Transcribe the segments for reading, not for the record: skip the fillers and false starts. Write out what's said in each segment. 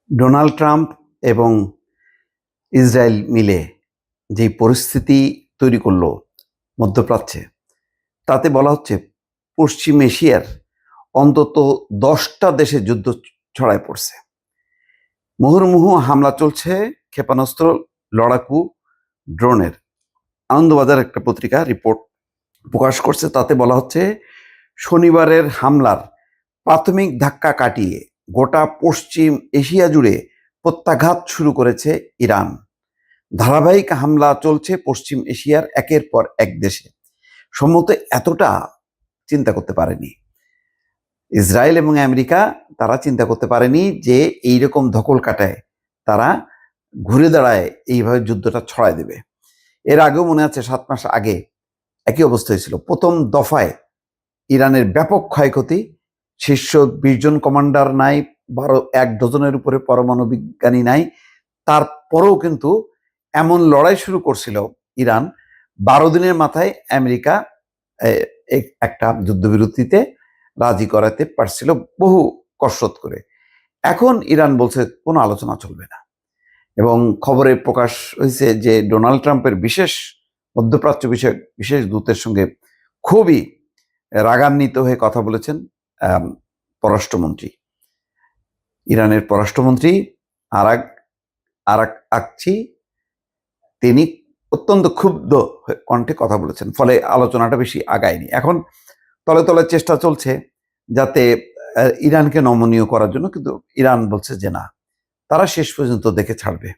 Donald Trump এবং Israel মিলে যে পরিস্থিতি তৈরি করলো মধ্যপ্রাচ্যে, তাতে বলা হচ্ছে পশ্চিম এশিয়ার অন্তত 10টা দেশে যুদ্ধ ছড়ায় পড়ছে। মুহুর্মুহু হামলা চলছে ক্ষেপণাস্ত্র, লড়াকু ড্রোনের। আনন্দবাজার একটা পত্রিকা রিপোর্ট প্রকাশ করছে, তাতে বলা হচ্ছে শনিবারের হামলার প্রাথমিক ধাক্কা কাটিয়ে গোটা পশ্চিম এশিয়া জুড়ে প্রত্যাঘাত শুরু করেছে ইরান। ধারাবাহিক হামলা চলছে পশ্চিম এশিয়ার একের পর এক দেশে। সম্ভবত এতটা চিন্তা করতে পারেনি ইসরায়েল এবং আমেরিকা। তারা চিন্তা করতে পারেনি যে এইরকম ধকল কাটায় তারা ঘুরে দাঁড়ায় এইভাবে যুদ্ধটা ছড়ায় দেবে। এর আগেও মনে আছে 7 মাস আগে একই অবস্থা হয়েছিল। প্রথম দফায় ইরানের ব্যাপক ক্ষয়ক্ষতি, শীর্ষ 20 জন কমান্ডার নাই, 1 ডজনের উপরে পরমাণু বিজ্ঞানী নাই। তারপরেও কিন্তু এমন লড়াই শুরু করছিল ইরান, 12 দিনের মাথায় আমেরিকা একটা যুদ্ধবিরতিতে রাজি করাতে পারছিল বহু কসরত করে। এখন ইরান বলছে কোনো আলোচনা চলবে না। এবং খবরে প্রকাশ হয়েছে যে ডোনাল্ড ট্রাম্পের মধ্যপ্রাচ্য বিষয়ক বিশেষ দূতের সঙ্গে খুবই রাগান্বিত হয়ে কথা বলেছেন পররাষ্ট্রমন্ত্রী, ইরানের পররাষ্ট্রমন্ত্রী আরাক আকচি। তিনি অত্যন্ত ক্ষুব্ধ কণ্ঠে কথা বলেছেন, ফলে আলোচনাটা বেশি আগায়নি। এখন তলে তলে চেষ্টা চলছে যাতে ইরানকে নমনীয় করার জন্য, কিন্তু ইরান বলছে যে না, তারা শেষ পর্যন্ত দেখে ছাড়বে।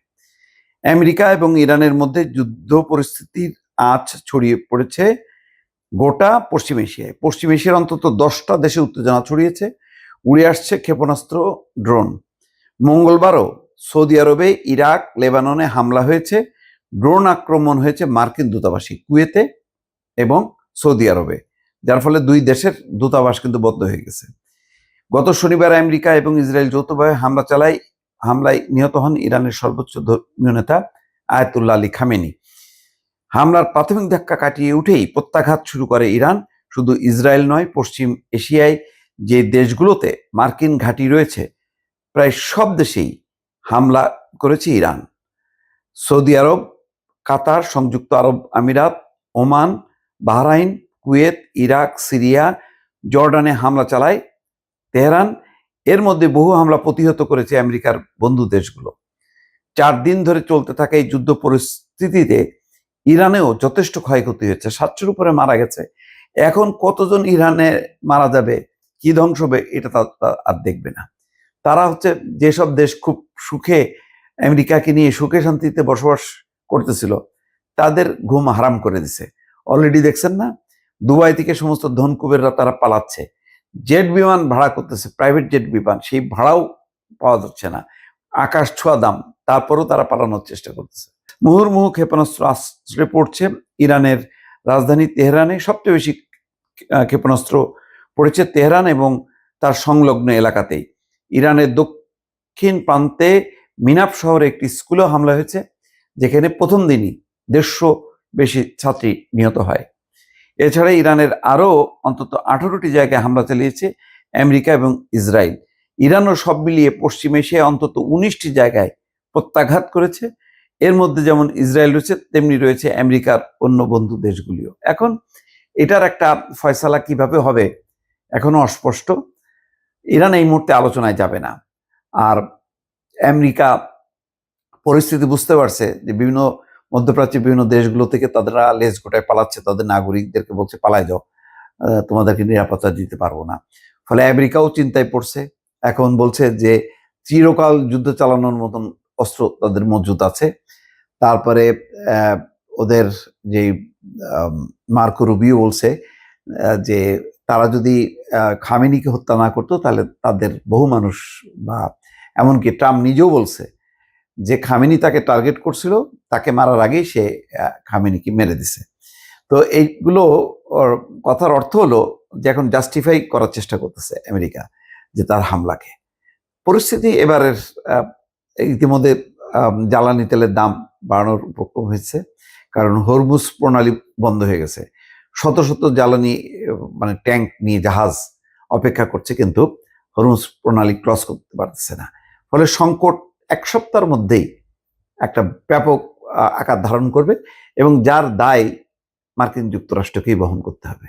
আমেরিকা এবং ইরানের মধ্যে যুদ্ধ পরিস্থিতির আঁচ ছড়িয়ে পড়েছে গোটা পশ্চিম এশিয়ায়। পশ্চিম এশিয়ার অন্তত 10টা দেশে উত্তেজনা ছড়িয়েছে, উড়ে আসছে ক্ষেপণাস্ত্র, ড্রোন। মঙ্গলবারও সৌদি আরবে, ইরাক, লেবাননে হামলা হয়েছে। ড্রোন আক্রমণ হয়েছে মার্কিন দূতাবাসে, কুয়েতে এবং সৌদি আরবে, যার ফলে 2 দেশের দূতাবাস কিন্তু বন্ধ হয়ে গেছে। গত শনিবার আমেরিকা এবং ইসরায়েল যৌথভাবে হামলা চালায়। হামলায় নিহত হন ইরানের সর্বোচ্চ ধর্মীয় নেতা আয়াতুল্লাহ আলী খামেনি। হামলার প্রাথমিক ধাক্কা কাটিয়ে উঠেই প্রত্যাঘাত শুরু করে ইরান। শুধু ইসরায়েল নয়, পশ্চিম এশিয়ায় যে দেশগুলোতে মার্কিন ঘাঁটি রয়েছে প্রায় সব দেশেই হামলা করেছে ইরান। সৌদি আরব, কাতার, সংযুক্ত আরব আমিরাত, Oman, Bahrain, Kuwait, Iraq, Syria, জর্ডানে হামলা চালায় তেহরান। এর মধ্যে বহু হামলা প্রতিহত করেছে আমেরিকার বন্ধু দেশগুলো। 4 দিন ধরে চলতে থাকা এই যুদ্ধ পরিস্থিতিতে ইরানেও যথেষ্ট ক্ষয়ক্ষতি হয়েছে, 700-র উপরে মারা গেছে। এখন কতজন ইরানে মারা যাবে, কি ধ্বংস হবে, এটা আর দেখবে না। তারা হচ্ছে যেসব দেশ খুব সুখে আমেরিকাকে নিয়ে সুখে শান্তিতে বসবাস করতেছিল, তাদের ঘুম হারাম করে দিছে। অলরেডি দেখছেন না, দুবাই থেকে সমস্ত ধনকুবেররা তারা পালাচ্ছে, জেট বিমান ভাড়া করতেছে, প্রাইভেট জেট বিমান, সেই ভাড়াও পাওয়া যাচ্ছে না, আকাশ ছোঁয়া দাম, তারপরও তারা পালানোর চেষ্টা করতেছে। মুহুর্মুহু ক্ষেপণাস্ত্র আশ্রে পড়ছে ইরানের রাজধানী তেহরানে। সবচেয়ে বেশি ক্ষেপণাস্ত্র পড়েছে তেহরান এবং তার সংলগ্ন এলাকাতেই। ইরানের দক্ষিণ প্রান্তে মিনাপ শহরে একটি স্কুলেও হামলা হয়েছে, যেখানে প্রথম দিনই 150 বেশি ছাত্রী নিহত হয়। এছাড়া ইরানের আরও অন্তত 18টি জায়গায় হামলা চালিয়েছে আমেরিকা এবং ইসরায়েল। ইরানও সব মিলিয়ে পশ্চিম এশিয়ায় অন্তত 19টি জায়গায় প্রত্যাঘাত করেছে। এর মধ্যে যেমন ইসরায়েল রয়েছে, তেমনি রয়েছে আমেরিকার অন্য বন্ধু দেশগুলিও। এখন এটার একটা ফয়সালা কিভাবে হবে এখনো অস্পষ্ট। ইরান এই মুহূর্তে আলোচনায় যাবে না। আর আমেরিকা পরিস্থিতি বুঝতে পারছে যে বিভিন্ন মধ্যপ্রাচ্যের বিভিন্ন দেশগুলো থেকে তারা লেজ গোটায় পালাচ্ছে, তাদের নাগরিকদেরকে বলছে পালায় যাও, তোমাদেরকে নিরাপত্তা দিতে পারবো না। ফলে আমেরিকাও চিন্তায় পড়ছে। এখন বলছে যে চিরকাল যুদ্ধ চালানোর মতন অস্ত্র তাদের মজুদ আছে। তারপরে ওদের যে মার্কো রুবিও বলছে যে তারা যদি খামেনিকে হত্যা না করতো তাহলে তাদের বহু মানুষ, বা এমনকি ট্রাম্প নিজেও বলছে যে খামেনি তাকে টার্গেট করছিল, তাকে মারার আগেই সে খামেনিকে মেরে দিছে। তো এইগুলো কথার অর্থ হলো যে এখন জাস্টিফাই করার চেষ্টা করতেছে আমেরিকা যে তার হামলাকে। পরিস্থিতি এবারের ইতিমধ্যে জ্বালানি তেলের দাম বাড়ানোর উপক্রম হয়েছে, কারণ হরমুজ প্রণালী বন্ধ হয়ে গেছে। শত শত জ্বালানি মানে ট্যাঙ্ক নিয়ে জাহাজ অপেক্ষা করছে, কিন্তু হরমুজ প্রণালী ক্রস করতে পারতেছে না। ফলে সংকট এক সপ্তাহের মধ্যেই একটা ব্যাপক আকার ধারণ করবে এবং যার দায় মার্কিন যুক্তরাষ্ট্রকেই বহন করতে হবে।